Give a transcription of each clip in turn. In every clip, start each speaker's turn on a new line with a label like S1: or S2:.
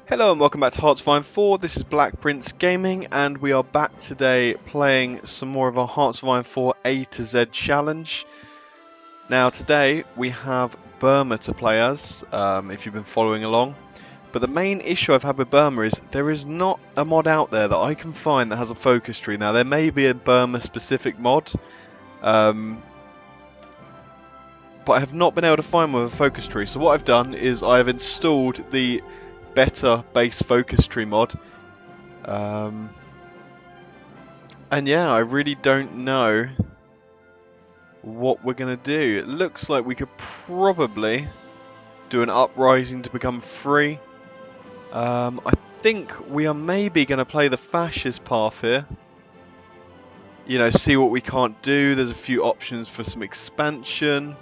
S1: Hello and welcome back to HOI4. This is Black Prince Gaming and we are back today playing some more of our HOI4 A to Z challenge. Now today we have Burma to play as, if you've been following along. But the main issue I've had with Burma is there is not a mod out there that I can find that has a focus tree. Now there may be a Burma specific mod, but I have not been able to find one with a focus tree. So what I've done is I've installed the better base focus tree mod, and yeah, I really don't know what we're gonna do. It looks like we could probably do an uprising to become free. I think we are maybe gonna play the fascist path here, you know, see what we can't do. There's a few options for some expansion.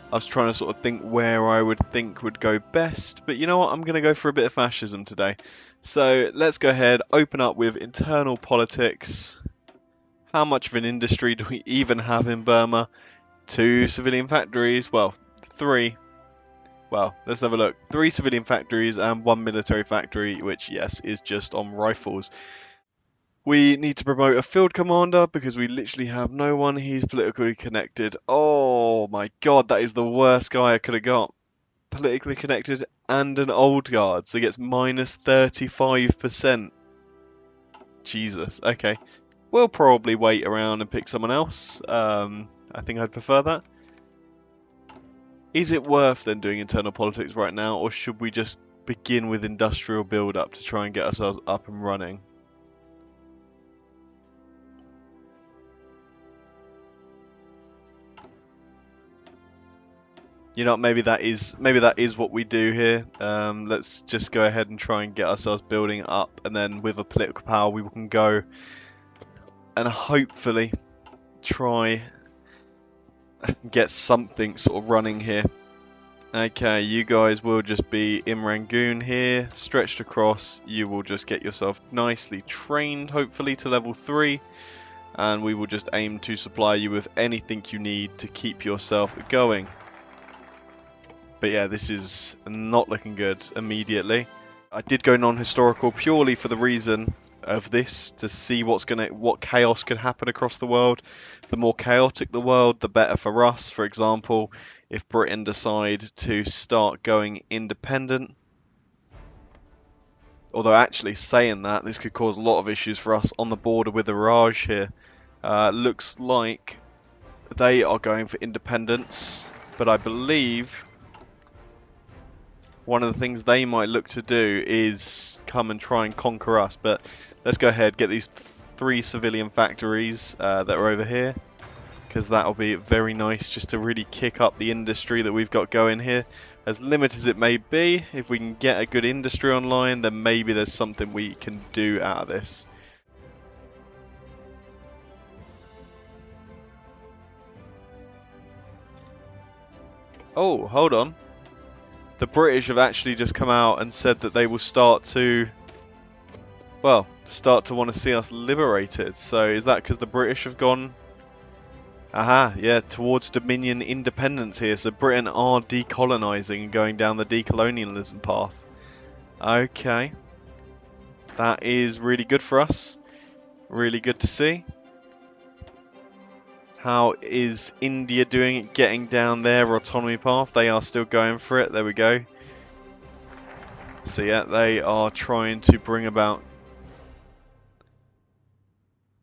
S1: I was trying to sort of think where I would think would go best, but you know what, I'm going to go for a bit of fascism today. So let's go ahead, open up with internal politics. How much of an industry do we even have in Burma? 2 civilian factories, well, 3. Well, let's have a look. 3 civilian factories and 1 military factory, which, yes, is just on rifles. We need to promote a field commander because we literally have no one. He's politically connected. Oh my god, that is the worst guy I could have got. Politically connected and an old guard, so he gets minus 35%. Jesus, okay. We'll probably wait around and pick someone else. I think I'd prefer that. Is it worth then doing internal politics right now, or should we just begin with industrial build-up to try and get ourselves up and running? You know, maybe that is what we do here. Let's just go ahead and try and get ourselves building up, and then with a political power we can go and hopefully try and get something sort of running here. Okay, you guys will just be in Rangoon here, stretched across. You will just get yourself nicely trained, hopefully to level 3, and we will just aim to supply you with anything you need to keep yourself going. But yeah, this is not looking good immediately. I did go non-historical purely for the reason of this, to see what chaos could happen across the world. The more chaotic the world, the better for us. For example, if Britain decide to start going independent. Although actually saying that, this could cause a lot of issues for us on the border with the Raj here. Looks like they are going for independence, but I believe one of the things they might look to do is come and try and conquer us. But let's go ahead, get these 3 civilian factories that are over here, because that'll be very nice just to really kick up the industry that we've got going here. As limited as it may be, if we can get a good industry online, then maybe there's something we can do out of this. Oh, hold on. The British have actually just come out and said that they will start to want to see us liberated. So is that because the British have gone, aha, yeah, towards Dominion independence here? So Britain are decolonising and going down the decolonialism path. Okay. That is really good for us. Really good to see. How is India doing it, getting down their autonomy path? They are still going for it. There we go. So yeah, they are trying to bring about...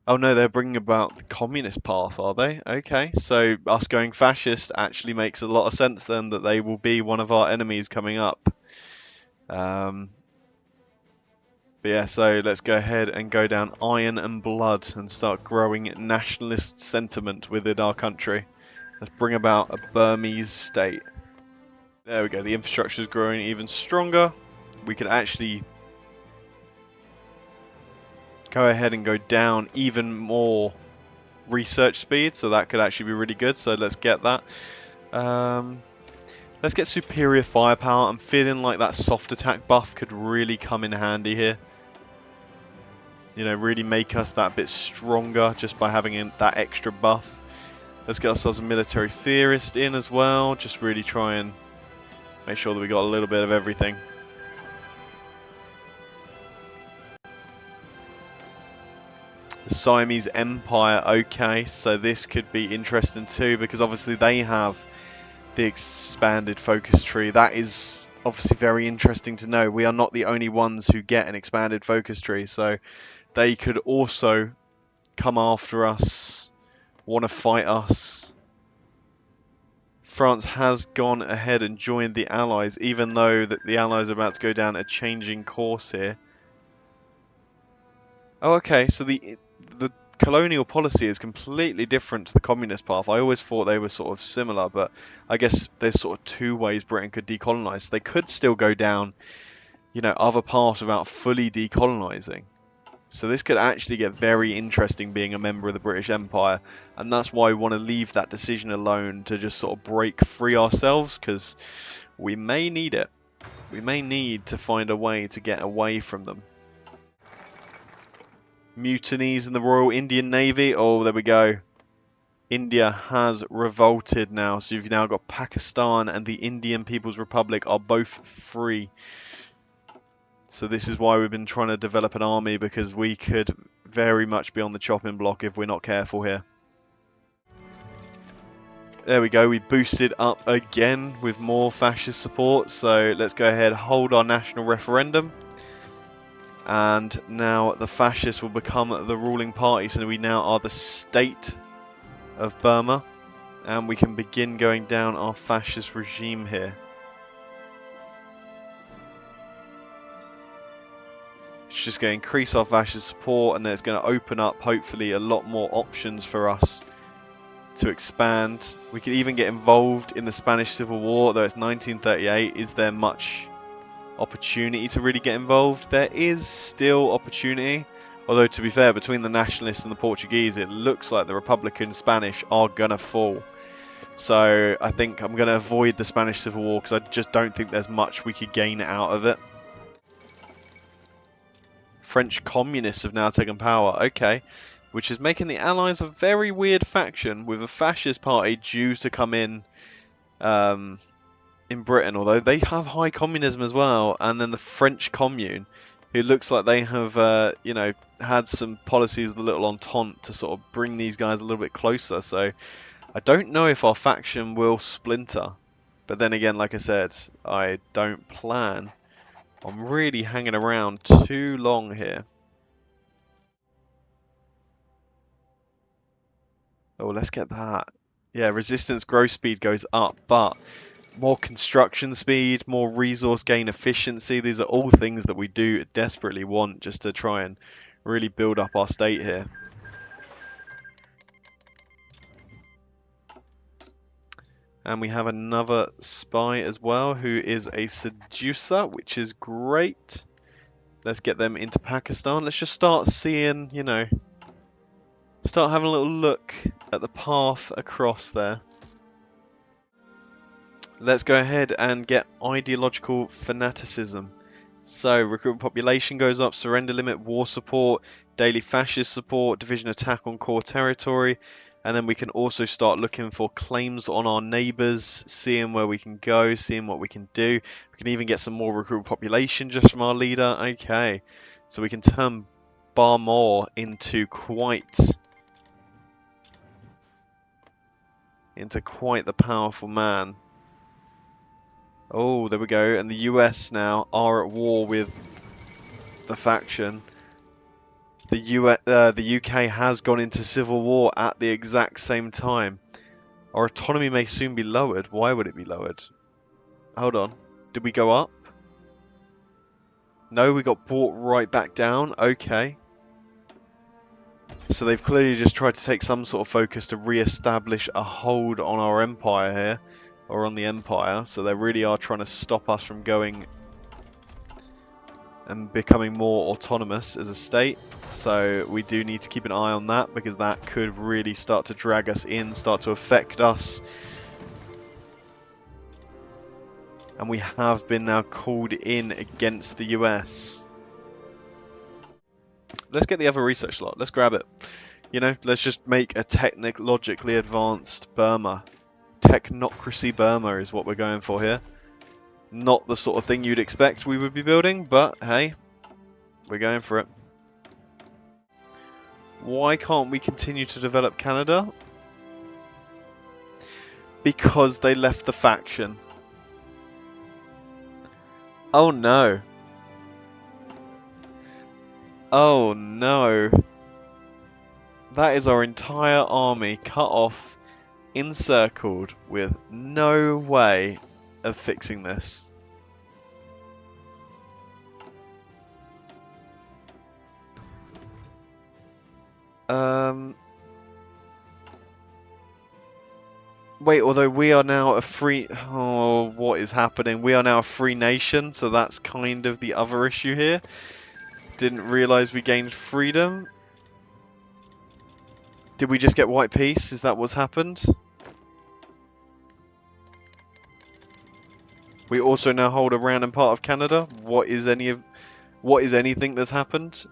S1: Oh no, they're bringing about the communist path, are they? Okay, so us going fascist actually makes a lot of sense then, that they will be one of our enemies coming up. But yeah, so let's go ahead and go down iron and blood and start growing nationalist sentiment within our country. Let's bring about a Burmese state. There we go, the infrastructure is growing even stronger. We can actually go ahead and go down even more research speed, so that could actually be really good. So let's get that. Let's get superior firepower. I'm feeling like that soft attack buff could really come in handy here. You know, really make us that bit stronger just by having that extra buff. Let's get ourselves a military theorist in as well. Just really try and make sure that we got a little bit of everything. Siamese Empire. Okay, so this could be interesting too, because obviously they have the expanded focus tree. That is obviously very interesting to know. We are not the only ones who get an expanded focus tree, so they could also come after us, want to fight us. France has gone ahead and joined the Allies, even though that the Allies are about to go down a changing course here. Oh, okay, so the colonial policy is completely different to the communist path. I always thought they were sort of similar, but I guess there's sort of two ways Britain could decolonize. They could still go down, you know, other paths without fully decolonizing. So this could actually get very interesting being a member of the British Empire, and that's why we want to leave that decision alone to just sort of break free ourselves, because we may need it. We may need to find a way to get away from them. Mutinies in the Royal Indian Navy. Oh, there we go. India has revolted now, so you've now got Pakistan and the Indian People's Republic are both free. So this is why we've been trying to develop an army, because we could very much be on the chopping block if we're not careful here. There we go, we boosted up again with more fascist support, so let's go ahead, hold our national referendum. And now the fascists will become the ruling party, so we now are the state of Burma, and we can begin going down our fascist regime here. It's just going to increase our fascist support, and then it's going to open up hopefully a lot more options for us to expand. We could even get involved in the Spanish Civil War, though it's 1938. Is there much opportunity to really get involved? There is still opportunity, although to be fair, between the nationalists and the Portuguese, it looks like the Republican Spanish are gonna fall. So I think I'm gonna avoid the Spanish Civil War, because I just don't think there's much we could gain out of it. French communists have now taken power, okay, which is making the Allies a very weird faction, with a fascist party due to come in Britain, although they have high communism as well, and then the French Commune, who looks like they have, you know, had some policies, the little entente, to sort of bring these guys a little bit closer. So I don't know if our faction will splinter, but then again, like I said, I don't plan on really hanging around too long here. Oh, let's get that. Yeah, resistance growth speed goes up, but more construction speed, more resource gain efficiency. These are all things that we do desperately want, just to try and really build up our state here. And we have another spy as well, who is a seducer, which is great. Let's get them into Pakistan. Let's just start seeing, you know, start having a little look at the path across there. Let's go ahead and get ideological fanaticism. So, recruitment population goes up, surrender limit, war support, daily fascist support, division attack on core territory, and then we can also start looking for claims on our neighbours, seeing where we can go, seeing what we can do. We can even get some more recruitment population just from our leader. Okay, so we can turn Burma into quite the powerful man. Oh, there we go. And the US now are at war with the faction. The UK has gone into civil war at the exact same time. Our autonomy may soon be lowered. Why would it be lowered? Hold on. Did we go up? No, we got brought right back down. Okay. So they've clearly just tried to take some sort of focus to re-establish a hold on our empire here. Or on the empire, so they really are trying to stop us from going and becoming more autonomous as a state. So we do need to keep an eye on that, because that could really start to drag us in, start to affect us. And we have been now called in against the US. Let's get the other research slot, let's grab it. You know, let's just make a technologically advanced Burma. Technocracy Burma is what we're going for here. Not the sort of thing you'd expect we would be building, but hey, we're going for it. Why can't we continue to develop Canada? Because they left the faction. Oh no. Oh no. That is our entire army cut off, encircled, with no way of fixing this. Wait, although we are now a free... Oh, what is happening? We are now a free nation, so that's kind of the other issue here. Didn't realise we gained freedom. Did we just get white peace? Is that what's happened? We also now hold a random part of Canada. What is anything that's happened?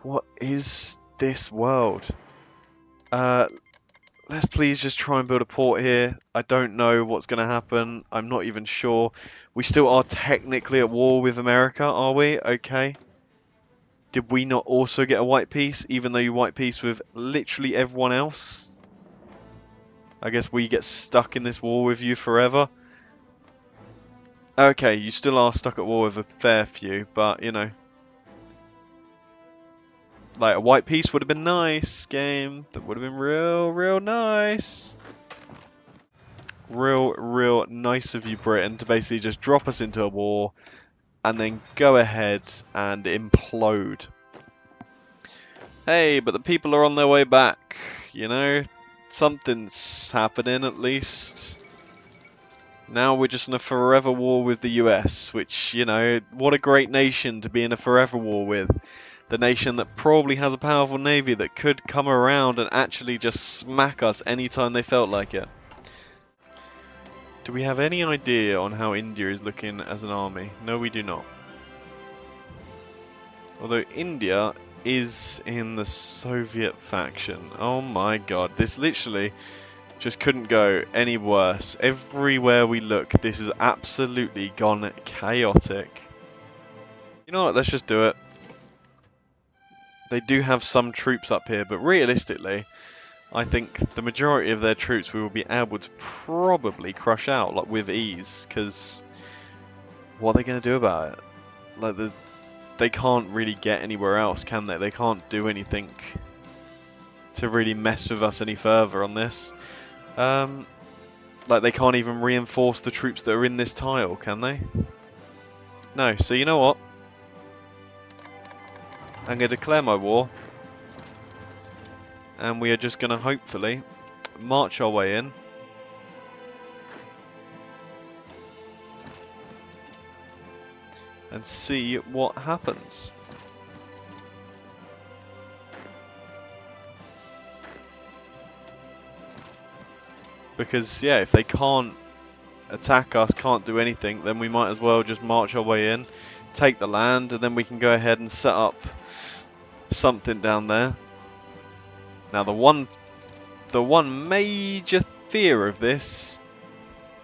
S1: What is this world? Let's please just try and build a port here. I don't know what's going to happen. I'm not even sure. We still are technically at war with America, are we? Okay. Did we not also get a white peace, even though you white peace with literally everyone else? I guess we get stuck in this war with you forever. Okay, you still are stuck at war with a fair few, but, you know. Like, a white peace would have been nice, game. That would have been real nice. Real nice of you, Britain, to basically just drop us into a war and then go ahead and implode. Hey, but the people are on their way back, you know? Something's happening, at least. Now we're just in a forever war with the US, which, you know, what a great nation to be in a forever war with. The nation that probably has a powerful navy that could come around and actually just smack us anytime they felt like it. Do we have any idea on how India is looking as an army? No, we do not. Although India is in the Soviet faction. Oh my god, this literally just couldn't go any worse. Everywhere we look, this has absolutely gone chaotic. You know what, let's just do it. They do have some troops up here, but realistically, I think the majority of their troops we will be able to probably crush out, like, with ease, because what are they going to do about it? Like, they can't really get anywhere else, can they? They can't do anything to really mess with us any further on this. Like, they can't even reinforce the troops that are in this tile, can they? No, so you know what? I'm going to declare my war. And we are just going to hopefully march our way in. And see what happens. Because, yeah, if they can't attack us, can't do anything, then we might as well just march our way in, take the land, and then we can go ahead and set up something down there. Now, the one major fear of this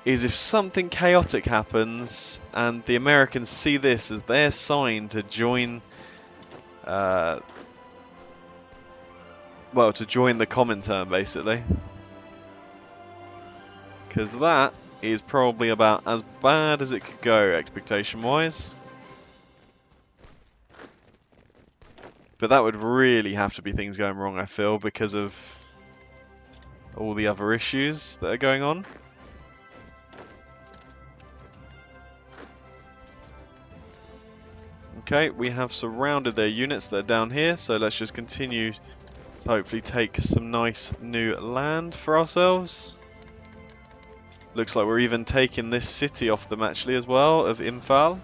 S1: is if something chaotic happens and the Americans see this as their sign to join, well, to join the Comintern, basically. Because that is probably about as bad as it could go, expectation-wise. But that would really have to be things going wrong, I feel, because of all the other issues that are going on. Okay, we have surrounded their units that are down here, so let's just continue to hopefully take some nice new land for ourselves. Looks like we're even taking this city off them actually as well, of Imphal.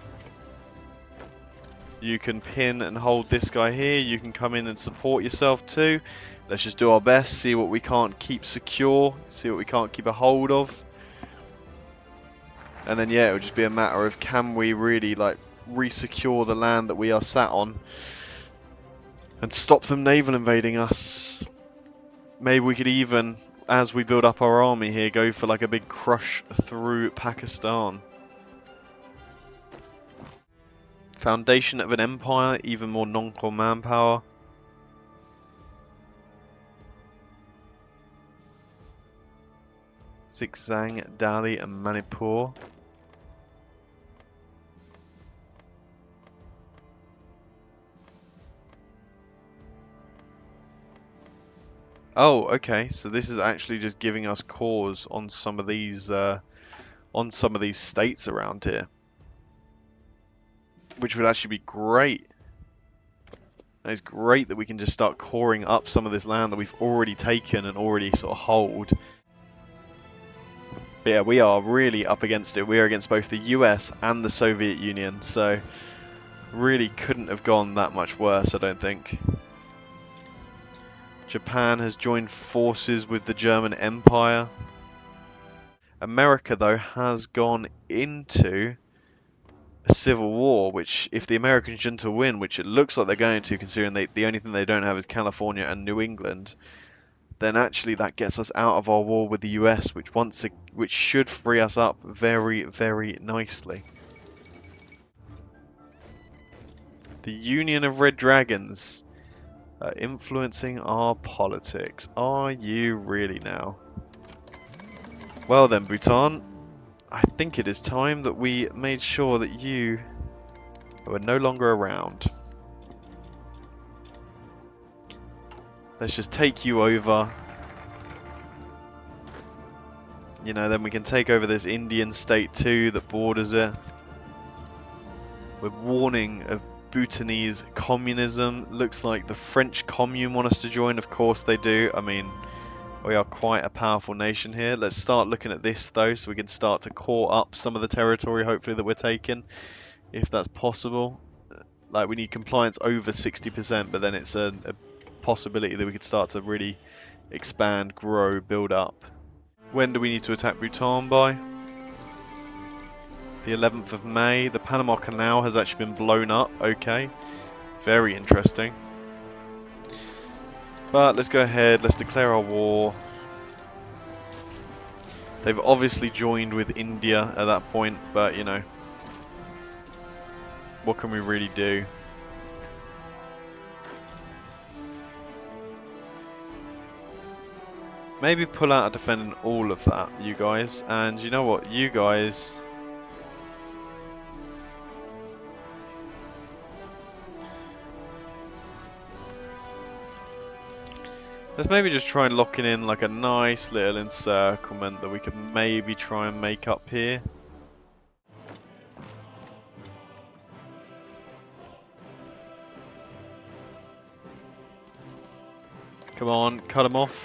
S1: You can pin and hold this guy here. You can come in and support yourself too. Let's just do our best, see what we can't keep secure, see what we can't keep a hold of. And then, yeah, it'll just be a matter of can we really, like, re-secure the land that we are sat on and stop them naval invading us. Maybe we could even, as we build up our army here, go for like a big crush through Pakistan. Foundation of an empire, even more non-core manpower. Zigzang, Dali, and Manipur. Oh, okay. So this is actually just giving us cores on some of these states around here, which would actually be great. It's great that we can just start coring up some of this land that we've already taken and already sort of hold. But yeah, we are really up against it. We are against both the US and the Soviet Union, so really couldn't have gone that much worse, I don't think. Japan has joined forces with the German Empire. America, though, has gone into a civil war, which, if the American junta win, which it looks like they're going to, considering the only thing they don't have is California and New England, then actually that gets us out of our war with the US, which should free us up very, very nicely. The Union of Red Dragons are influencing our politics. Are you really now? Well then, Bhutan, I think it is time that we made sure that you were no longer around. Let's just take you over. You know, then we can take over this Indian state too that borders it. We're warning of Bhutanese communism. Looks like the French Commune want us to join. Of course they do. I mean, we are quite a powerful nation here. Let's start looking at this though, so we can start to core up some of the territory, hopefully, that we're taking, if that's possible. Like, we need compliance over 60%, but then it's a possibility that we could start to really expand, grow, build up. When do we need to attack Bhutan by? The 11th of May. The Panama Canal has actually been blown up. Okay. Very interesting. But let's go ahead. Let's declare our war. They've obviously joined with India at that point, but you know, what can we really do? Maybe pull out a defending all of that, you guys. And you know what? You guys... Let's maybe just try and lock it in like a nice little encirclement that we could maybe try and make up here. Come on, cut them off.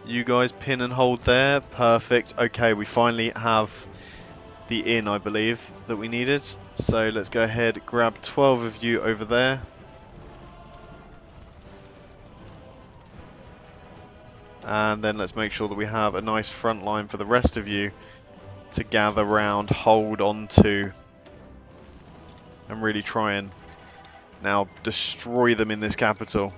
S1: You guys pin and hold there. Perfect. Okay, we finally have the inn, I believe, that we needed. So let's go ahead, grab 12 of you over there. And then let's make sure that we have a nice front line for the rest of you to gather round, hold on to, and really try and now destroy them in this capital.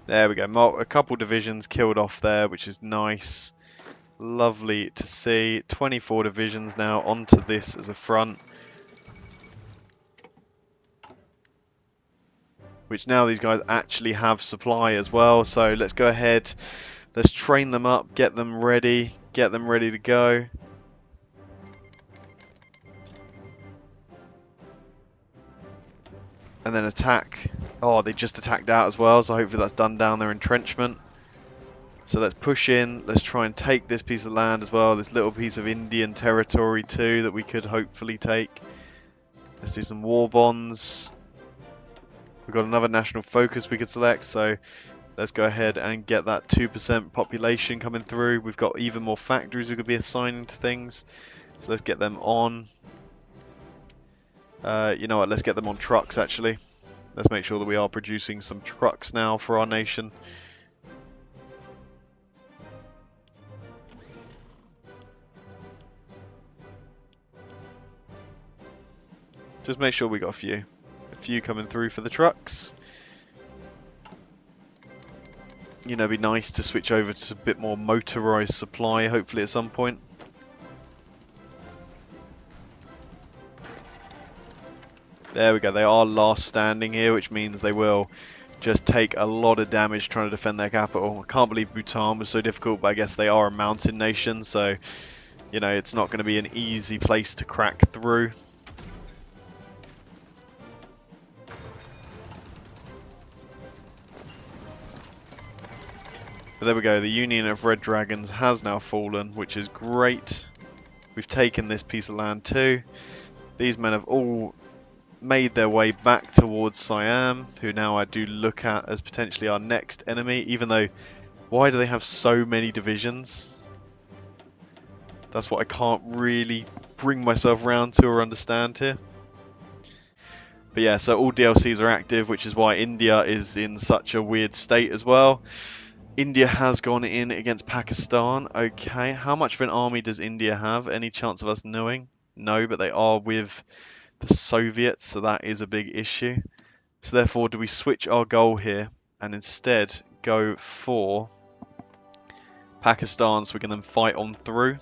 S1: There we go. A couple divisions killed off there, which is nice. Lovely to see. 24 divisions now onto this as a front. Which now these guys actually have supply as well. So let's go ahead. Let's train them up, get them ready to go. And then attack. Oh, they just attacked out as well, so hopefully that's done down their entrenchment. So let's push in, let's try and take this piece of land as well, this little piece of Indian territory too that we could hopefully take. Let's do some war bonds. We've got another national focus we could select, so let's go ahead and get that 2% population coming through. We've got even more factories we could be assigning to things, so let's get them on. You know what, let's get them on trucks actually. Let's make sure that we are producing some trucks now for our nation. Just make sure we got a few coming through for the trucks. You know, it'd be nice to switch over to a bit more motorized supply, hopefully at some point. There we go, they are last standing here, which means they will just take a lot of damage trying to defend their capital. I can't believe Bhutan was so difficult, but I guess they are a mountain nation, so, you know, it's not going to be an easy place to crack through. But there we go, the Union of Red Dragons has now fallen, which is great. We've taken this piece of land too. These men have all made their way back towards Siam, who now I do look at as potentially our next enemy, even though, why do they have so many divisions? That's what I can't really bring myself round to or understand here. But yeah, so all DLCs are active, which is why India is in such a weird state as well. India has gone in against Pakistan. Okay, how much of an army does India have? Any chance of us knowing? No, but they are with the Soviets, so that is a big issue. So therefore, do we switch our goal here and instead go for Pakistan so we can then fight on through?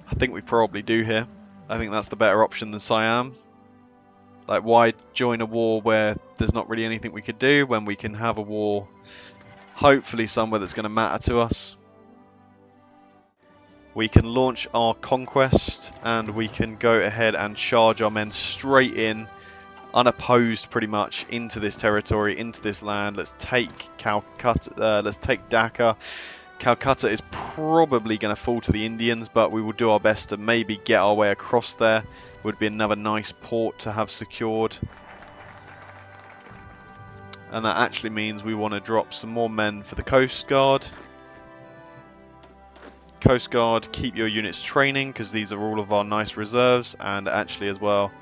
S1: I think we probably do here. I think that's the better option than Siam. Like, why join a war where there's not really anything we could do when we can have a war, hopefully somewhere that's going to matter to us? We can launch our conquest and we can go ahead and charge our men straight in, unopposed pretty much, into this territory, into this land. Let's take Calcutta, let's take Dhaka. Calcutta is probably going to fall to the Indians, but we will do our best to maybe get our way across there. Would be another nice port to have secured. And that actually means we want to drop some more men for the Coast Guard. Coast Guard, keep your units training because these are all of our nice reserves, and actually as well,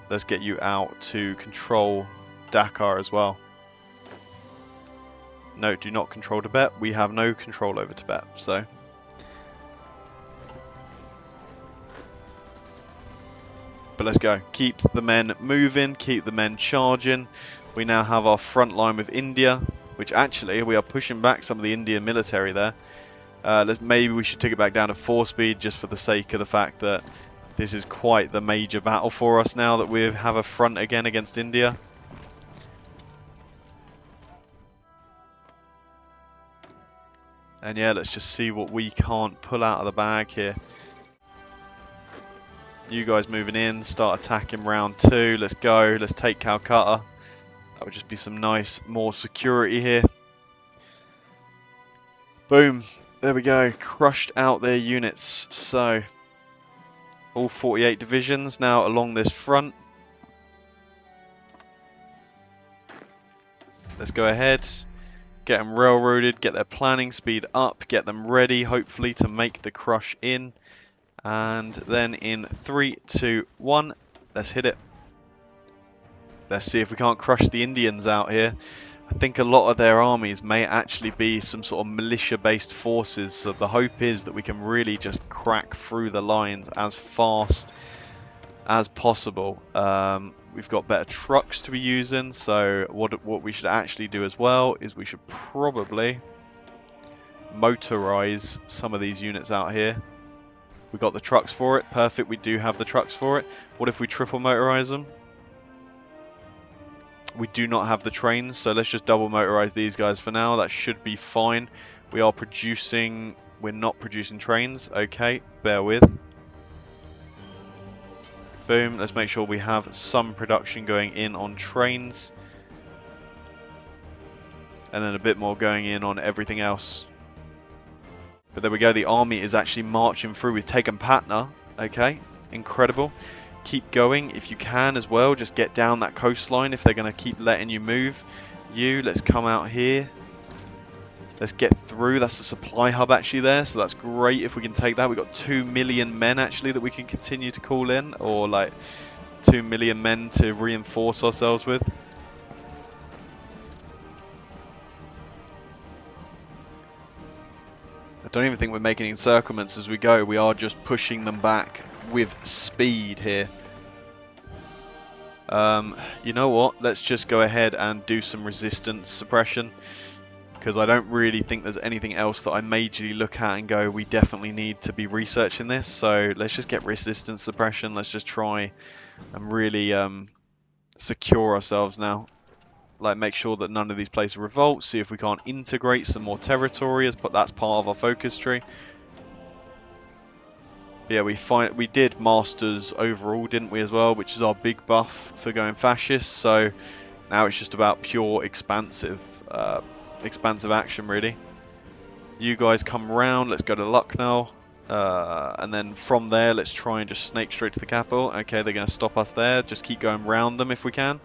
S1: let's get you out to control Dakar as well. No, do not control Tibet. We have no control over Tibet, so. But let's go. Keep the men moving, keep the men charging. We now have our front line with India, which actually we are pushing back some of the Indian military there. Maybe we should take it back down to 4 speed just for the sake of the fact that this is quite the major battle for us now that we have a front again against India. And yeah, let's just see what we can't pull out of the bag here. You guys moving in, start attacking round 2. Let's go, let's take Calcutta. That would just be some nice, more security here. Boom. There we go, crushed out their units. So, all 48 divisions now along this front. Let's go ahead, get them railroaded, get their planning speed up, get them ready, hopefully, to make the crush in. And then in 3, 2, 1, let's hit it. Let's see if we can't crush the Indians out here. I think a lot of their armies may actually be some sort of militia-based forces, so the hope is that we can really just crack through the lines as fast as possible. We've got better trucks to be using, so what we should actually do as well is we should probably motorize some of these units out here. We've got the trucks for it, perfect, we do have the trucks for it. What if we triple motorize them? We do not have the trains, so let's just double motorize these guys for now. That should be fine. We are producing... We're not producing trains. Okay, bear with. Boom. Let's make sure we have some production going in on trains. And then a bit more going in on everything else. But there we go. The army is actually marching through. We've taken Patna. Okay, incredible. Keep going if you can as well. Just get down that coastline if they're going to keep letting you move. Let's come out here. Let's get through. That's the supply hub actually there, so that's great if we can take that. We've got 2 million men actually that we can continue to call in, or like 2 million men to reinforce ourselves with. I don't even think we're making encirclements as we go. We are just pushing them back with speed here. You know what? Let's just go ahead and do some resistance suppression. because I don't really think there's anything else that I majorly look at and go, we definitely need to be researching this. So let's just get resistance suppression. Let's just try and really secure ourselves now. Like, make sure that none of these places revolt. See if we can't integrate some more territory, but that's part of our focus tree. Yeah, we did masters overall, didn't we, as well, which is our big buff for going fascist. So now it's just about pure expansive action, really. You guys come round. Let's go to Lucknow, and then from there, let's try and just snake straight to the capital. Okay, they're going to stop us there. Just keep going round them if we can.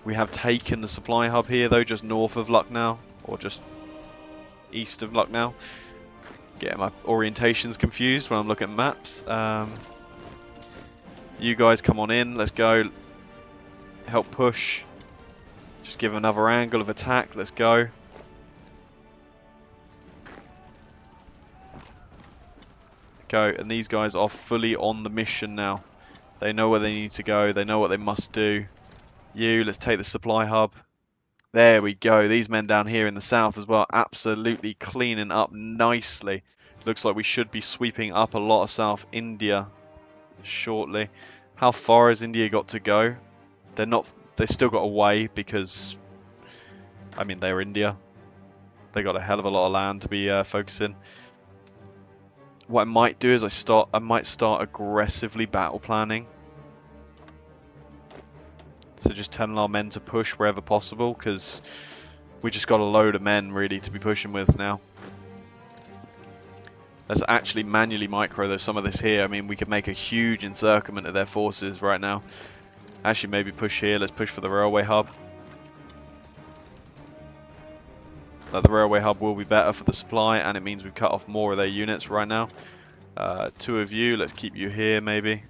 S1: We have taken the supply hub here, though, just north of Lucknow, or just east of Lucknow. Getting my orientations confused when I'm looking at maps. You guys come on in, let's go. Help push. Just give another angle of attack, let's go. Go, and these guys are fully on the mission now. They know where they need to go, they know what they must do. Let's take the supply hub. There we go. These men down here in the south as well, absolutely cleaning up nicely. Looks like we should be sweeping up a lot of South India shortly. How far has India got to go? They've still got a way because, I mean, they're India. They got a hell of a lot of land to be focusing. What I might do is I might start aggressively battle planning. So just telling our men to push wherever possible, because we just got a load of men really to be pushing with now. Let's actually manually micro some of this here. I mean, we could make a huge encirclement of their forces right now. Actually, maybe push here. Let's push for the railway hub. The railway hub will be better for the supply, and it means we've cut off more of their units right now. 2 of you, let's keep you here maybe.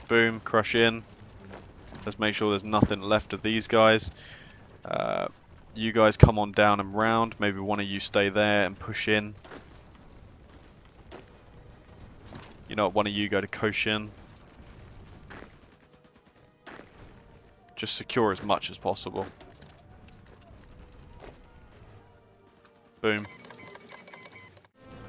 S1: Boom, crush in. Let's make sure there's nothing left of these guys. You guys come on down and round. Maybe one of you stay there and push in. You know what, one of you go to Cochin. Just secure as much as possible. Boom.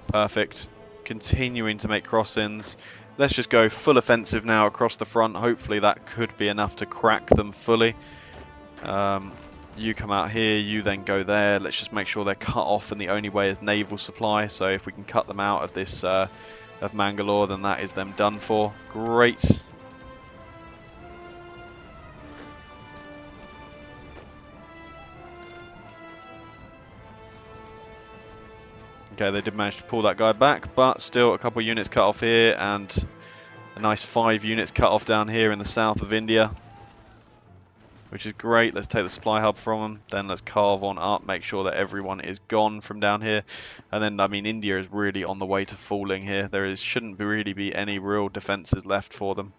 S1: Perfect. Continuing to make crossings. Let's just go full offensive now across the front. Hopefully that could be enough to crack them fully. You come out here, you then go there. Let's just make sure they're cut off, and the only way is naval supply. So if we can cut them out of this of Mangalore, then that is them done for. Great. Okay, they did manage to pull that guy back, but still a couple of units cut off here, and a nice 5 units cut off down here in the south of India, which is great. Let's take the supply hub from them, then let's carve on up, make sure that everyone is gone from down here. And then, I mean, India is really on the way to falling here. Shouldn't really be any real defenses left for them.